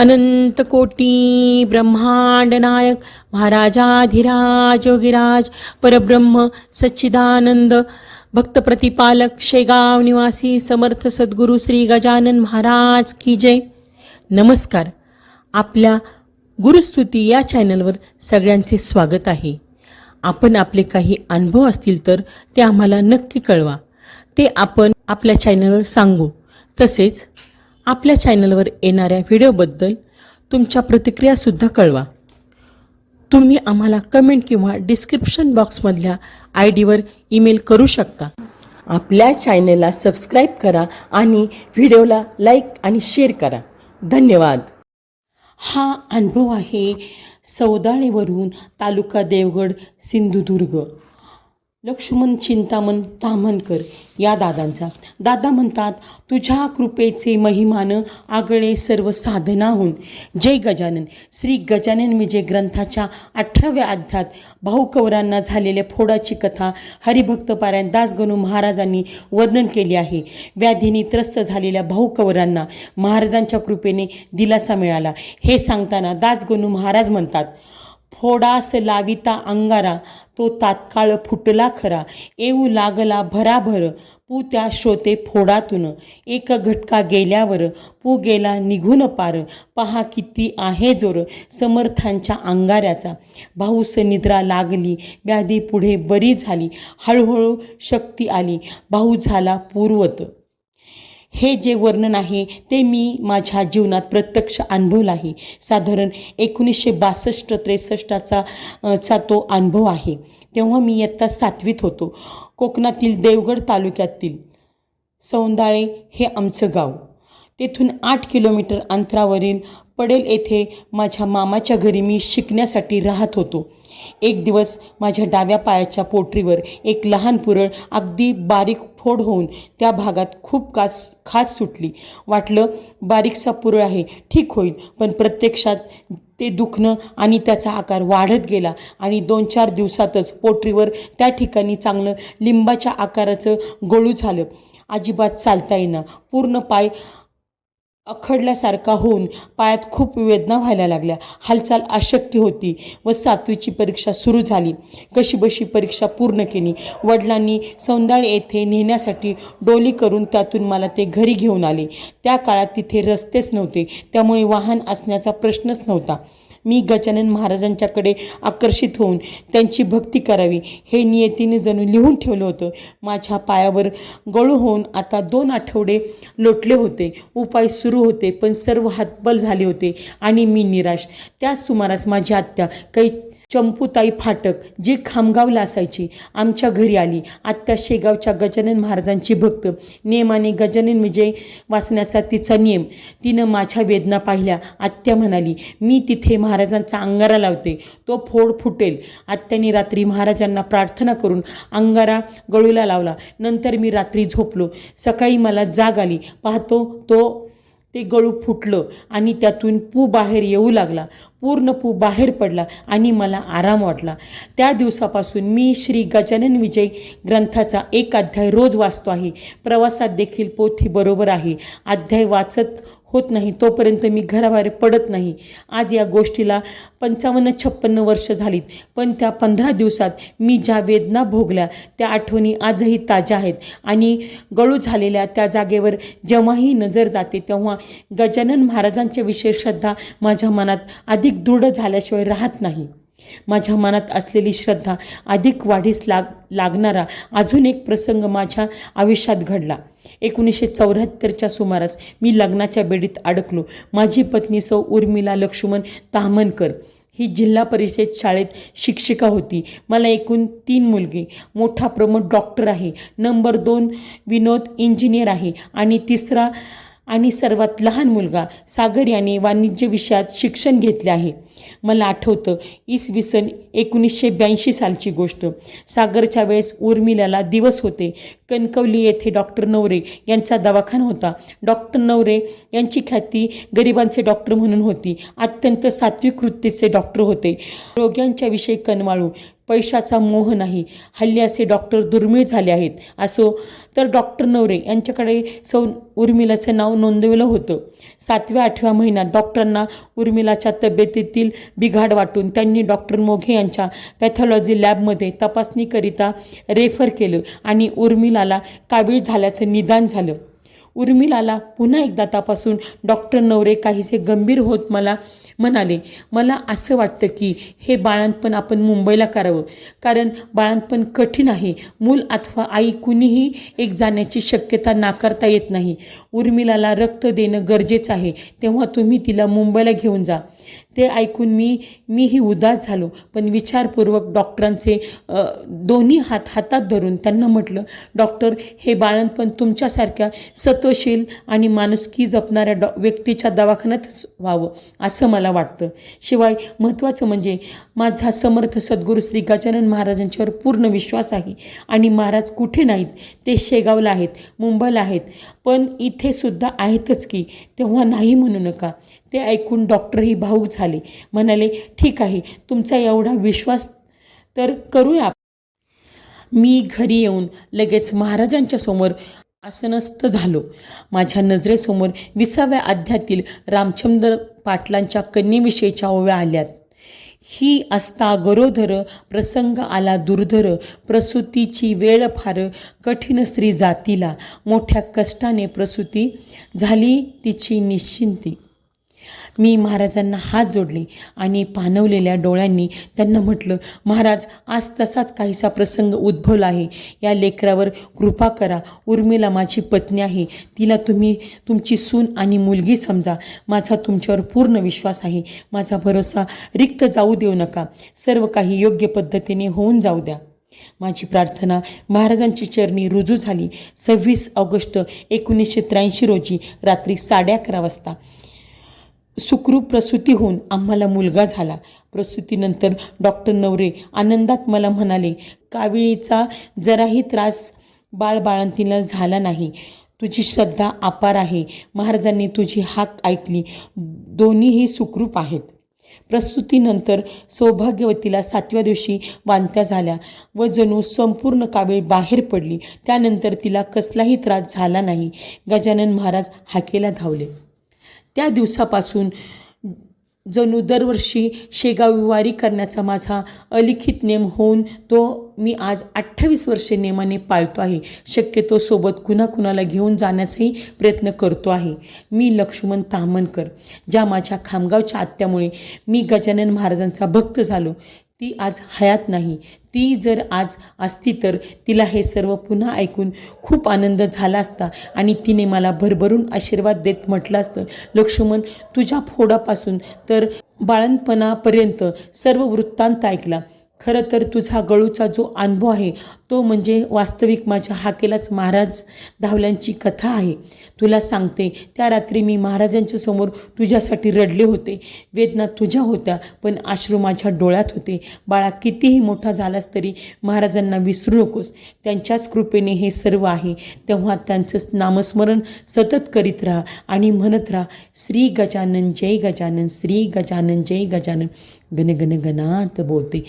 अनंत कोटी ब्रह्मांड नायक महाराजाधिराज योगीराज परब्रह्म सच्चिदानंद भक्त प्रतिपालक शेगाव निवासी समर्थ सद्गुरू श्री गजानन महाराज की जय। नमस्कार। आपल्या गुरुस्तुती या चॅनलवर सगळ्यांचे स्वागत आहे। आपण आपले काही अनुभव असतील तर ते आम्हाला नक्की कळवा, ते आपण आपल्या चॅनलवर सांगू। तसेच आपल्या चॅनलवर येणाऱ्या व्हिडिओबद्दल तुमच्या प्रतिक्रिया सुद्धा कळवा। तुम्ही आम्हाला कमेंट किंवा डिस्क्रिप्शन बॉक्समधल्या आयडीवर ईमेल करू शकता। आपल्या चॅनलला सबस्क्राईब करा आणि व्हिडिओला लाईक आणि शेअर करा। धन्यवाद। हा अनुभव आहे सौदाळेवरून, तालुका देवगड, सिंधुदुर्ग। लक्ष्मण चिंतामण ताम्हणकर या दादांचा। दादा म्हणतात, तुझ्या कृपेचे महिमान आगळे सर्व साधनाहून। जय गजानन। श्री गजानन विजय ग्रंथाच्या 18व्या अध्यायात भाऊकवरांना झालेल्या फोडाची कथा हरिभक्त पारायण दासगणू महाराजांनी वर्णन केली आहे। व्याधीने त्रस्त झालेल्या भाऊकवरांना महाराजांच्या कृपेने दिलासा मिळाला हे सांगताना दासगणू महाराज म्हणतात, फोडास लाविता अंगारा तो तात्काळ फुटला खरा, येऊ लागला भराभर पू त्या श्रोते फोडातून, एक घटका गेल्यावर पू गेला निघून पार, पहा किती आहे जोर समर्थांच्या अंगाऱ्याचा। भाऊस निद्रा लागली, व्याधी पुढे बरी झाली, हळूहळू शक्ती आली, भाऊ झाला पूर्वत। हे जे वर्णन आहे ते मी माझ्या जीवनात प्रत्यक्ष अनुभवलं आहे। साधारण 1962-63चा तो अनुभव आहे। तेव्हा मी इयत्ता 7वीत होतो। कोकणातील देवगड तालुक्यातील सौंदाळे हे आमचं गाव। तेथून 8 किलोमीटर अंतरावरील पडेल येथे माझ्या मामाच्या घरी मी शिकण्यासाठी राहत होतो। एक दिवस माझ्या डाव्या पायाच्या पोटरीवर एक लहान पुरळ अगदी बारीक फोड होऊन त्या भागात खूप खास सुटली। वाटलं बारीकसा पुरळ आहे, ठीक होईल, पण प्रत्यक्षात ते दुखणं आणि त्याचा आकार वाढत गेला आणि 2-4 दिवसातच पोटरीवर त्या ठिकाणी चांगलं लिंबाच्या आकाराचं गळू झालं। अजिबात चालता येईना, पूर्ण पाय अखडल्यासारखा होऊन पायात खूप वेदना व्हायला लागल्या, हालचाल अशक्य होती व 7वीची परीक्षा सुरू झाली। कशीबशी परीक्षा पूर्ण केली। वडिलांनी सौंदाळे येथे नेण्यासाठी डोली करून त्यातून मला ते घरी घेऊन आले। त्या काळात तिथे रस्तेच नव्हते, त्यामुळे वाहन असण्याचा प्रश्नच नव्हता। मी गजानन महाराजांच्याकडे आकर्षित होऊन त्यांची भक्ती करावी हे नियतीने जणू लिहून ठेवलं होतं। माझ्या पायावर गळू होऊन आता 2 आठवडे लोटले होते। उपाय सुरू होते, पण सर्व हतबल झाले होते आणि मी निराश। त्याच सुमारास माझी आत्या चंपूताई फाटक, जी खामगावला असायची, आमच्या घरी आली। आत्या शेगावच्या गजानन महाराजांची भक्त, नेमाने गजानन विजय वाचण्याचा तिचा नियम। तिनं माझ्या वेदना पाहिल्या। आत्या म्हणाली, मी तिथे महाराजांचा अंगारा लावते, तो फोड फुटेल। आत्याने रात्री महाराजांना प्रार्थना करून अंगारा गळूला लावला। नंतर मी रात्री झोपलो। सकाळी मला जाग आली, पाहतो ते गळू फुटलं आणि त्यातून पू बाहेर येऊ लागला। पूर्ण पू बाहेर पडला आणि मला आराम वाटला। त्या दिवसापासून मी श्री गजानन विजय ग्रंथाचा 1 अध्याय रोज वाचतो आहे। प्रवासात देखील पोथी बरोबर आहे। अध्याय वाचत होत नाही तोपर्यंत मी घराबाहेर पडत नाही। आज या गोष्टीला 55-56 वर्ष झालीत, पण त्या 15 दिवसात मी ज्या वेदना भोगल्या त्या आठवणी आजही ताज्या आहेत आणि गळू झालेल्या त्या जागेवर जेव्हाही नजर जाते तेव्हा गजानन महाराजांच्या विषयी श्रद्धा माझ्या मनात अधिक दृढ झाल्याशिवाय राहत नाही। माझ्या मनात असलेली श्रद्धा अधिक वाढीस लागणारा अजून एक प्रसंग माझ्या आयुष्यात घडला। 1974च्या सुमारास मी लग्नाच्या बेडीत अडकलो। माझी पत्नी सौ उर्मिला लक्ष्मण ताम्हणकर ही जिल्हा परिषद शाळेत शिक्षिका होती। मला एकूण 3 मुलगे। मोठा प्रमोद डॉक्टर आहे, नंबर 2 विनोद इंजिनियर आहे आणि तिसरा आणि सर्वात लहान मुलगा सागर याने वाणिज्य विषयात शिक्षण घेतले आहे। मला आठवतं 1982 सालची गोष्ट। सागरच्या वेळेस उर्मिलाला दिवस होते। कणकवली येथे डॉक्टर नवरे यांचा दवाखाना होता। डॉक्टर नवरे यांची ख्याती गरिबांचे डॉक्टर म्हणून होती। अत्यंत सात्विक वृत्तीचे डॉक्टर होते। रोग्यांच्या विषयी कनवाळू, पैशाचा मोह नाही. हल्ली असे डॉक्टर दुर्मिळ झाले आहेत. असो तर डॉक्टर नवरे यांच्याकडे उर्मिलाचं नाव नोंदवलं होतं. 7व्या-8व्या महिन्यात डॉक्टरांना उर्मिलाच्या तब्येतीतील बिघाड वाटून त्यांनी डॉक्टर मोघे यांच्या पॅथॉलॉजी लॅबमध्ये तपासणीकरिता रेफर केलं आणि उर्मिलाला कावीळ झाल्याचं निदान झालं. उर्मिलाला पुन्हा एकदा तपासून डॉक्टर नवरे काहीसे गंभीर होत मला म्हणाले, मला असं वाटतं की हे बाळंतपण आपण मुंबईला करावं, कारण बाळंतपण कठीण आहे. मूल अथवा आई कुणीही एक जाण्याची शक्यता नाकारता येत नाही. उर्मिलाला रक्त देणं गरजेचं आहे, तेव्हा तुम्ही तिला मुंबईला घेऊन जा. ते ऐकून मीही उदास झालो, पण विचारपूर्वक डॉक्टरांचे दोन्ही हात हातात धरून त्यांना म्हटलं, डॉक्टर, हे बाळंतपण तुमच्यासारख्या सत्वशील आणि माणुसकी जपणाऱ्या व्यक्तीच्या दवाखान्यातच व्हावं असं मला वाटतं. शिवाय महत्त्वाचं म्हणजे माझा समर्थ सद्गुरू श्री गजानन महाराजांच्यावर पूर्ण विश्वास आहे आणि महाराज कुठे नाहीत, ते शेगावला आहेत, मुंबईला आहेत, पण इथे सुद्धा आहेतच की, तेव्हा नाही म्हणू नका. ते ऐकून डॉक्टरही भावूक झाले. म्हणाले, ठीक आहे, तुमचा एवढा विश्वास तर करूया. मी घरी येऊन लगेच महाराजांच्या समोर आसनस्थ झालो. माझ्या नजरेसमोर 20व्या अध्यायातील रामचंद्र पाटलांच्या कन्येविषयीच्या ओव्या आल्यात. ही असता गरोदर प्रसंग आला दुर्धर, प्रसूतीची वेळ फार कठीण स्त्री जातीला, मोठ्या कष्टाने प्रसूती झाली तिची निश्चिंती. मी महाराजांना हात जोडले आणि पाणवलेल्या डोळ्यांनी त्यांना म्हटलं, महाराज, आज तसाच काहीसा प्रसंग उद्भवला आहे. या लेकरावर कृपा करा. उर्मिला माझी पत्नी आहे. तिला तुम्ही तुमची सून आणि मुलगी समजा. माझा तुमच्यावर पूर्ण विश्वास आहे. माझा भरोसा रिक्त जाऊ देऊ नका. सर्व काही योग्य पद्धतीने होऊन जाऊ द्या. माझी प्रार्थना महाराजांची चरणी रुजू झाली. 26 ऑगस्ट 1983 रोजी रात्री 11:30 वाजता सुखरूप प्रसूती होऊन आम्हाला मुलगा झाला. प्रसूतीनंतर डॉक्टर नवरे आनंदात मला म्हणाले, काविळीचा जराही त्रास बाळंतीला झाला नाही. तुझी श्रद्धा अपार आहे. महाराजांनी तुझी हाक ऐकली. दोन्हीही सुखरूप आहेत. प्रसूतीनंतर सौभाग्यवतीला 7व्या दिवशी वांत्या झाल्या व जणू संपूर्ण कावीळ बाहेर पडली. त्यानंतर तिला कसलाही त्रास झाला नाही. गजानन महाराज हाकेला धावले. त्या दिवसापासून जणू दरवर्षी शेगाव वारी करण्याचा माझा अलिखित नेम होऊन तो मी आज 28 वर्षे नेमाने पाळतो आहे. शक्यतो सोबत कुणाकुणाला घेऊन जाण्याचाही प्रयत्न करतो आहे. मी लक्ष्मण ताम्हणकर, ज्या माझ्या खामगावच्या आत्यामुळे मी गजानन महाराजांचा भक्त झालो, ती आज हयात नाही. ती जर आज असती तर तिला हे सर्व पुन्हा ऐकून खूप आनंद झाला असता आणि तिने मला भरभरून आशीर्वाद देत म्हटलं असतं, लक्ष्मण, तुझ्या फोडापासून तर बाळंतपणापर्यंत सर्व वृत्तांत ऐकला. खरं तर तुझा गळूचा जो अनुभव आहे तो म्हणजे वास्तविक माझ्या हाकेलाच महाराज धावल्यांची कथा आहे. तुला सांगते, त्या रात्री मी महाराजांच्या समोर तुझ्यासाठी रडले होते. वेदना तुझ्या होत्या, पण अश्रू माझ्या डोळ्यात होते. बाळा, कितीही मोठा झालास तरी महाराजांना विसरू नकोस. त्यांच्याच कृपेने हे सर्व आहे. तेव्हा त्यांचं नामस्मरण सतत करीत राहा आणि म्हणत राहा, श्री गजानन जय गजानन, श्री गजानन जय गजानन. गण गण गणात बोलते.